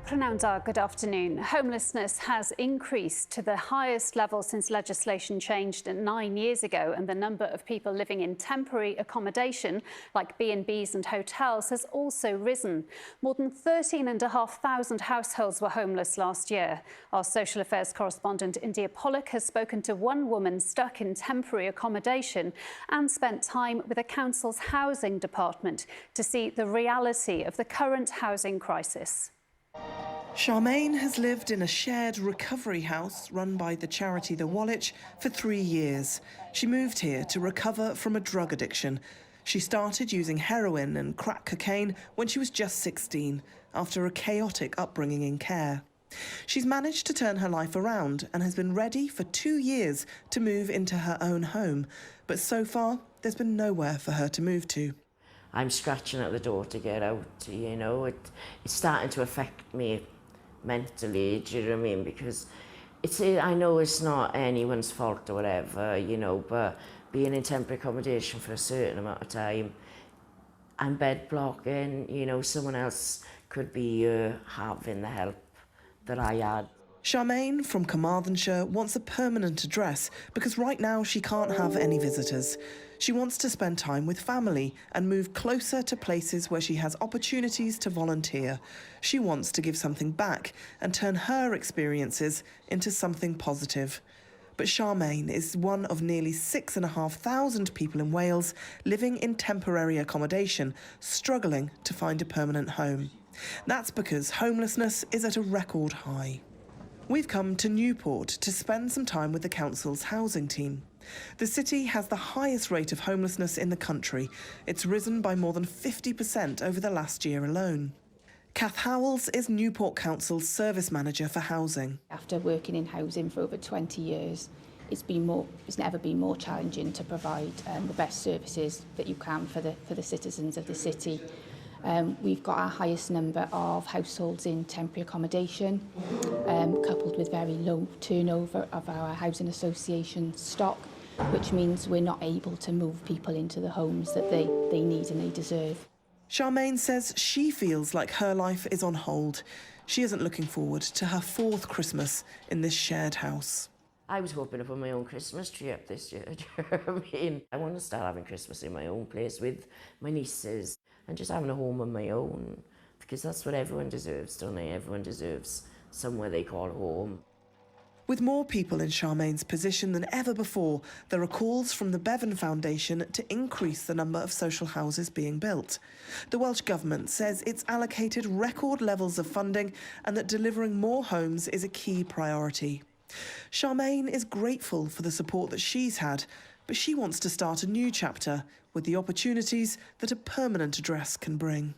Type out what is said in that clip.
Prynawn, good afternoon. Homelessness has increased to the highest level since legislation changed 9 years ago, and the number of people living in temporary accommodation, like B&Bs and hotels, has also risen. More than 13,500 households were homeless last year. Our social affairs correspondent India Pollock has spoken to one woman stuck in temporary accommodation and spent time with the council's housing department to see the reality of the current housing crisis. Charmaine has lived in a shared recovery house run by the charity the Wallich for 3 years. She moved here to recover from a drug addiction. She started using heroin and crack cocaine when she was just 16, after a chaotic upbringing in care. She's managed to turn her life around and has been ready for 2 years to move into her own home. But so far, there's been nowhere for her to move to. I'm scratching at the door to get out, you know. It's starting to affect me mentally, do you know what I mean? Because I know it's not anyone's fault or whatever, you know, but being in temporary accommodation for a certain amount of time, I'm bed blocking, you know, someone else could be having the help that I had. Charmaine from Carmarthenshire wants a permanent address because right now she can't have any visitors. She wants to spend time with family and move closer to places where she has opportunities to volunteer. She wants to give something back and turn her experiences into something positive. But Charmaine is one of nearly 6,500 people in Wales living in temporary accommodation, struggling to find a permanent home. That's because homelessness is at a record high. We've come to Newport to spend some time with the council's housing team. The city has the highest rate of homelessness in the country. It's risen by more than 50% over the last year alone. Kath Howells is Newport Council's service manager for housing. After working in housing for over 20 years, it's never been more challenging to provide the best services that you can for the citizens of the city. We've got our highest number of households in temporary accommodation, coupled with very low turnover of our housing association stock, which means we're not able to move people into the homes that they need and they deserve. Charmaine says she feels like her life is on hold. She isn't looking forward to her 4th Christmas in this shared house. I was hoping to put my own Christmas tree up this year, do you know what I mean? I want to start having Christmas in my own place with my nieces and just having a home of my own, because that's what everyone deserves, don't they? Everyone deserves somewhere they call home. With more people in Charmaine's position than ever before, there are calls from the Bevan Foundation to increase the number of social houses being built. The Welsh Government says it's allocated record levels of funding and that delivering more homes is a key priority. Charmaine is grateful for the support that she's had, but she wants to start a new chapter with the opportunities that a permanent address can bring.